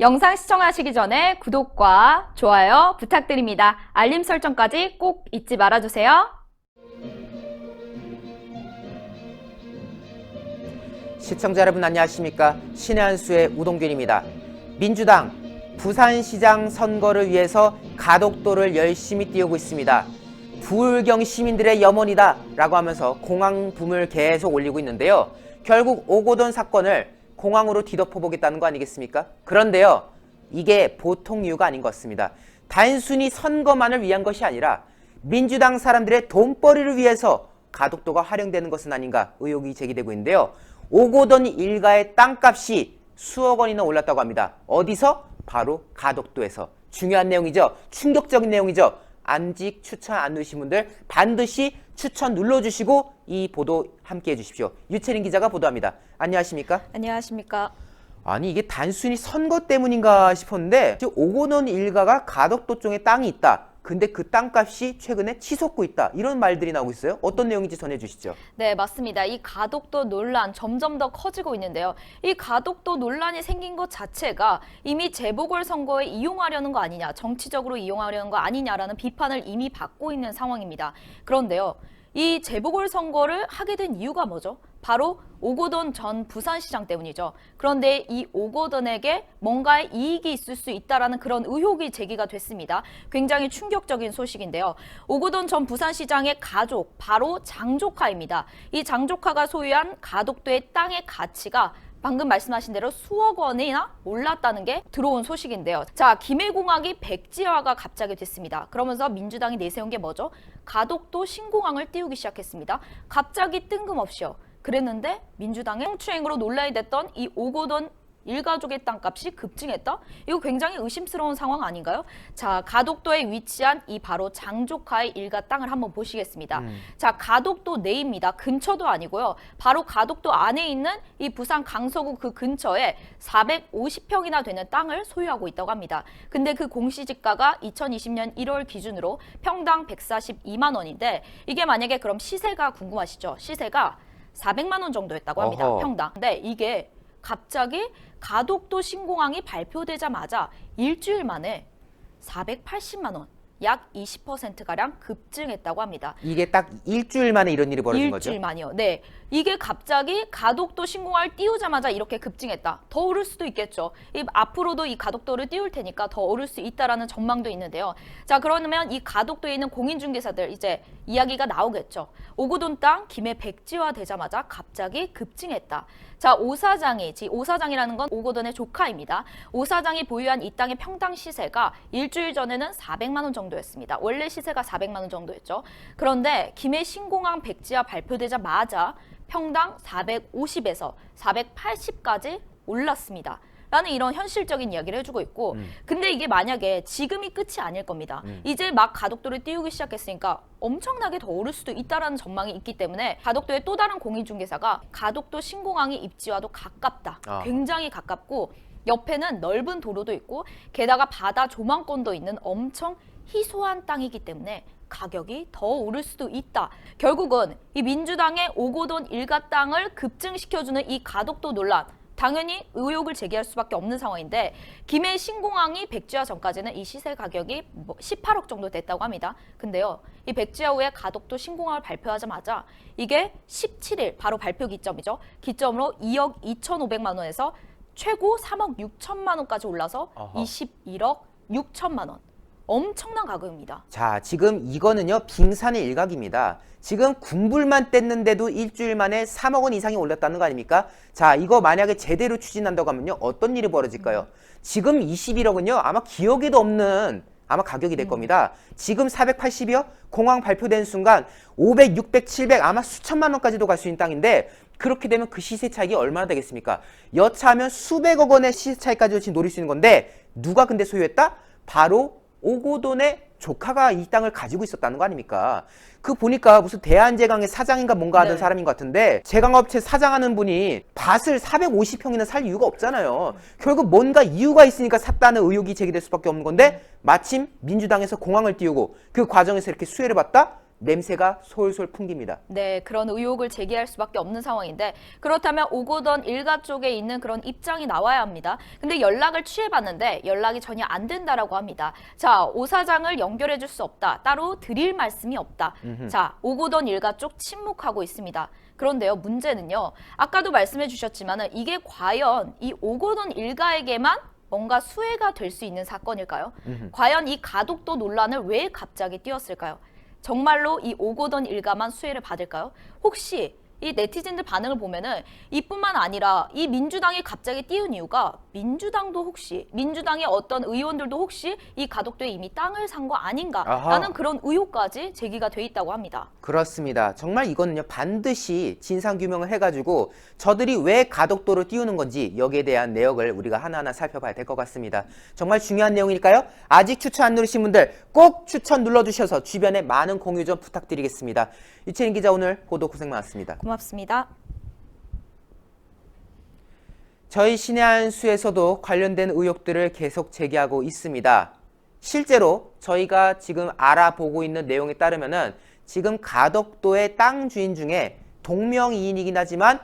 영상 시청하시기 전에 구독과 좋아요 부탁드립니다. 알림 설정까지 꼭 잊지 말아주세요. 시청자 여러분 안녕하십니까? 신의 한수의 우동균입니다. 민주당 부산시장 선거를 위해서 가덕도를 열심히 띄우고 있습니다. 부울경 시민들의 염원이다 라고 하면서 공항붐을 계속 올리고 있는데요. 결국 오고돈 사건을 공항으로 뒤덮어보겠다는 거 아니겠습니까? 그런데요, 이게 보통 이유가 아닌 것 같습니다. 단순히 선거만을 위한 것이 아니라 민주당 사람들의 돈벌이를 위해서 가덕도가 활용되는 것은 아닌가 의혹이 제기되고 있는데요. 오고돈 일가의 땅값이 수억 원이나 올랐다고 합니다. 어디서? 바로 가덕도에서. 중요한 내용이죠. 충격적인 내용이죠. 아직 추천 안 누르신 분들 반드시 추천 눌러주시고 이 보도 함께 해주십시오. 유채린 기자가 보도합니다. 안녕하십니까? 안녕하십니까? 아니 이게 단순히 선거 때문인가 싶었는데 오고돈 일가가 가덕도 쪽에 땅이 있다. 근데 그 땅값이 최근에 치솟고 있다. 이런 말들이 나오고 있어요. 어떤 내용인지 전해주시죠. 네, 맞습니다. 이 가덕도 논란 점점 더 커지고 있는데요. 이 가덕도 논란이 생긴 것 자체가 이미 재보궐선거에 이용하려는 거 아니냐, 정치적으로 이용하려는 거 아니냐라는 비판을 이미 받고 있는 상황입니다. 그런데요, 이 재보궐선거를 하게 된 이유가 뭐죠? 바로 오고돈 전 부산시장 때문이죠. 그런데 이 오고돈에게 뭔가의 이익이 있을 수 있다라는 그런 의혹이 제기가 됐습니다. 굉장히 충격적인 소식인데요. 오고돈 전 부산시장의 가족, 바로 장조카입니다. 이 장조카가 소유한 가덕도의 땅의 가치가 방금 말씀하신 대로 수억 원이나 올랐다는 게 들어온 소식인데요. 자, 김해공항이 백지화가 갑자기 됐습니다. 그러면서 민주당이 내세운 게 뭐죠? 가덕도 신공항을 띄우기 시작했습니다. 갑자기 뜬금없이요. 그랬는데 민주당의 성추행으로 논란이 됐던 이 오고돈 일가족의 땅값이 급증했다? 이거 굉장히 의심스러운 상황 아닌가요? 자, 가덕도에 위치한 이 바로 장조카의 일가 땅을 한번 보시겠습니다. 자, 가덕도 내입니다. 근처도 아니고요. 바로 가덕도 안에 있는 이 부산 강서구 그 근처에 450평이나 되는 땅을 소유하고 있다고 합니다. 근데 그 공시지가가 2020년 1월 기준으로 평당 142만 원인데 이게 만약에 그럼 시세가 궁금하시죠? 시세가 400만 원 정도였다고 합니다. 어허. 평당. 근데 이게 갑자기 가덕도 신공항이 발표되자마자 일주일 만에 480만 원, 약 20%가량 급증했다고 합니다. 이게 딱 일주일 만에 이런 일이 벌어진 거죠? 일주일 만이요. 네. 이게 갑자기 가덕도 신공항을 띄우자마자 이렇게 급증했다. 더 오를 수도 있겠죠. 앞으로도 이 가덕도를 띄울 테니까 더 오를 수 있다라는 전망도 있는데요. 자, 그러면 이 가덕도에 있는 공인중개사들 이제 이야기가 나오겠죠. 오고돈 땅 김해 백지화 되자마자 갑자기 급증했다. 자, 오 사장이라는 건 오고돈의 조카입니다. 오 사장이 보유한 이 땅의 평당 시세가 일주일 전에는 400만 원 정도였습니다. 원래 시세가 400만 원 정도였죠. 그런데 김해 신공항 백지화 발표되자마자 평당 450에서 480까지 올랐습니다. 라는 이런 현실적인 이야기를 해주고 있고 근데 이게 만약에 지금이 끝이 아닐 겁니다. 이제 막 가덕도를 띄우기 시작했으니까 엄청나게 더 오를 수도 있다라는 전망이 있기 때문에 가덕도의 또 다른 공인중개사가 가덕도 신공항의 입지와도 가깝다. 굉장히 가깝고 옆에는 넓은 도로도 있고 게다가 바다 조망권도 있는 엄청 희소한 땅이기 때문에 가격이 더 오를 수도 있다. 결국은 이 민주당의 오고돈 일가 땅을 급증시켜주는 이 가덕도 논란 당연히 의혹을 제기할 수밖에 없는 상황인데 김해 신공항이 백지화 전까지는 이 시세 가격이 18억 정도 됐다고 합니다. 근데요, 이 백지화 후에 가덕도 신공항을 발표하자마자 이게 17일 바로 발표 기점이죠. 기점으로 2억 2,500만 원에서 최고 3억 6천만 원까지 올라서 21억 6천만 원. 엄청난 가격입니다. 자, 지금 이거는요 빙산의 일각입니다. 지금 군불만 뗐는데도 일주일 만에 3억 원 이상이 올랐다는 거 아닙니까? 자, 이거 만약에 제대로 추진한다고 하면요 어떤 일이 벌어질까요? 지금 21억은요 아마 기억에도 없는 아마 가격이 될 겁니다. 지금 480이요? 공항 발표된 순간 500, 600, 700 아마 수천만 원까지도 갈 수 있는 땅인데 그렇게 되면 그 시세 차익이 얼마나 되겠습니까? 여차하면 수백억 원의 시세 차익까지도 지금 노릴 수 있는 건데 누가 근데 소유했다? 바로 오고돈의 조카가 이 땅을 가지고 있었다는 거 아닙니까? 그 보니까 무슨 대한제강의 사장인가 뭔가 하던 사람인 것 같은데 제강업체 사장하는 분이 밭을 450평이나 살 이유가 없잖아요. 결국 뭔가 이유가 있으니까 샀다는 의혹이 제기될 수밖에 없는 건데 마침 민주당에서 공항을 띄우고 그 과정에서 이렇게 수혜를 받다? 냄새가 솔솔 풍깁니다. 네, 그런 의혹을 제기할 수밖에 없는 상황인데 그렇다면 오고던 일가 쪽에 있는 그런 입장이 나와야 합니다. 근데 연락을 취해봤는데 연락이 전혀 안 된다라고 합니다. 자, 오 사장을 연결해 줄 수 없다. 따로 드릴 말씀이 없다. 자, 오고던 일가 쪽 침묵하고 있습니다. 그런데요, 문제는요. 아까도 말씀해 주셨지만은 이게 과연 이 오고던 일가에게만 뭔가 수혜가 될 수 있는 사건일까요? 과연 이 가덕도 논란을 왜 갑자기 띄웠을까요? 정말로 이 오고던 일가만 수혜를 받을까요? 혹시 이 네티즌들 반응을 보면은 이뿐만 아니라 이 민주당이 갑자기 띄운 이유가 민주당도 혹시 민주당의 어떤 의원들도 혹시 이 가덕도에 이미 땅을 산 거 아닌가라는 아하. 그런 의혹까지 제기가 돼 있다고 합니다. 그렇습니다. 정말 이거는요, 반드시 진상규명을 해가지고 저들이 왜 가덕도를 띄우는 건지 여기에 대한 내역을 우리가 하나하나 살펴봐야 될 것 같습니다. 정말 중요한 내용이니까요. 아직 추천 안 누르신 분들 꼭 추천 눌러주셔서 주변에 많은 공유 좀 부탁드리겠습니다. 유채린 기자, 오늘 보도 고생 많았습니다. 고맙습니다. 저희 신의 한 수에서도 관련된 의혹들을 계속 제기하고 있습니다. 실제로 저희가 지금 알아보고 있는 내용에 따르면은 지금 가덕도의 땅 주인 중에 동명이인이긴 하지만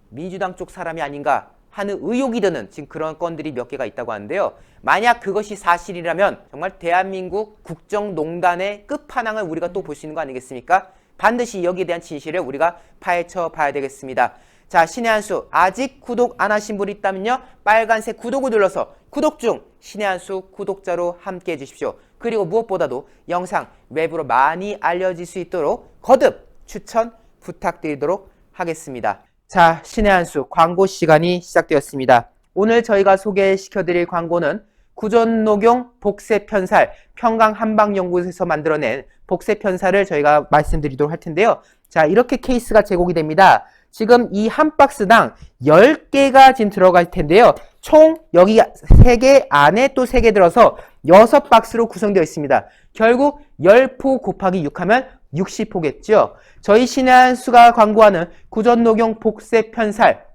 민주당 쪽 사람이 아닌가 하는 의혹이 드는 지금 그런 건들이 몇 개가 있다고 하는데요. 만약 그것이 사실이라면 정말 대한민국 국정농단의 끝판왕을 우리가 또 볼 수 있는 거 아니겠습니까? 반드시 여기에 대한 진실을 우리가 파헤쳐 봐야 되겠습니다. 자, 신의 한 수 아직 구독 안 하신 분 있다면요, 빨간색 구독을 눌러서 구독 중 신의 한 수 구독자로 함께 해주십시오. 그리고 무엇보다도 영상 외부로 많이 알려질 수 있도록 거듭 추천 부탁드리도록 하겠습니다. 자, 신의 한 수 광고 시간이 시작되었습니다. 오늘 저희가 소개시켜드릴 광고는 구전녹용 복세편살 평강한방연구소에서 만들어낸 복세편살을 저희가 말씀드리도록 할 텐데요. 자, 이렇게 케이스가 제공이 됩니다. 지금 이 한 박스당 10개가 지금 들어갈 텐데요. 총 여기 3개 안에 또 3개 들어서 6박스로 구성되어 있습니다. 결국 10포 곱하기 6 하면 60포겠죠. 저희 신의 한 수가 광고하는 구전녹용 복세편살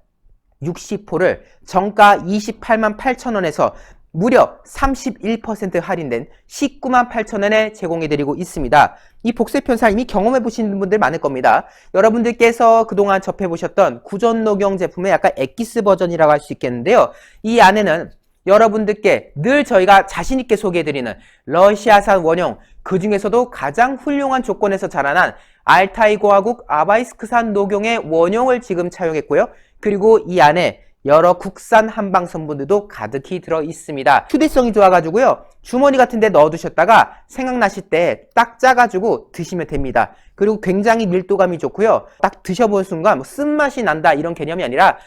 60포를 정가 28만 8천 원에서 무려 31% 할인된 19만 8천 원에 제공해드리고 있습니다. 이 복세편살 이미 경험해보신 분들 많을 겁니다. 여러분들께서 그동안 접해보셨던 구전녹용 제품의 약간 엑기스 버전이라고 할 수 있겠는데요. 이 안에는 여러분들께 늘 저희가 자신있게 소개해드리는 러시아산 원용, 그 중에서도 가장 훌륭한 조건에서 자라난 알타이 고화국 아바이스크산 녹용의 원용을 지금 차용했고요. 그리고 이 안에 여러 국산 한방 성분들도 가득히 들어 있습니다. 휴대성이 좋아가지고요, 주머니 같은 데 넣어두셨다가 생각나실 때 딱 짜가지고 드시면 됩니다. 그리고 굉장히 밀도감이 좋고요, 딱 드셔본 순간 뭐 쓴맛이 난다 이런 개념이 아니라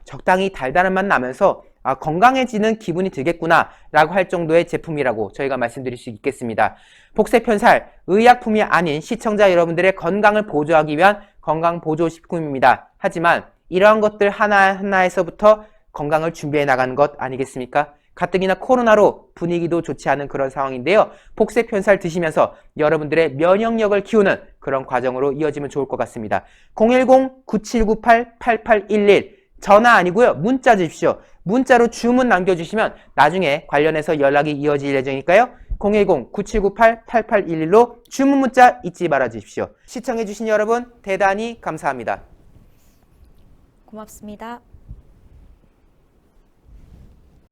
적당히 달달한 맛 나면서 건강해지는 기분이 들겠구나 라고 할 정도의 제품이라고 저희가 말씀드릴 수 있겠습니다. 복세편살, 의약품이 아닌 시청자 여러분들의 건강을 보조하기 위한 건강보조식품입니다. 하지만 이러한 것들 하나하나에서부터 건강을 준비해 나가는 것 아니겠습니까? 가뜩이나 코로나로 분위기도 좋지 않은 그런 상황인데요. 복세편살 드시면서 여러분들의 면역력을 키우는 그런 과정으로 이어지면 좋을 것 같습니다. 010-9798-8811 전화 아니고요, 문자 주십시오. 문자로 주문 남겨주시면 나중에 관련해서 연락이 이어질 예정이니까요. 010-9798-8811로 주문 문자 잊지 말아 주십시오. 시청해주신 여러분 대단히 감사합니다. 고맙습니다.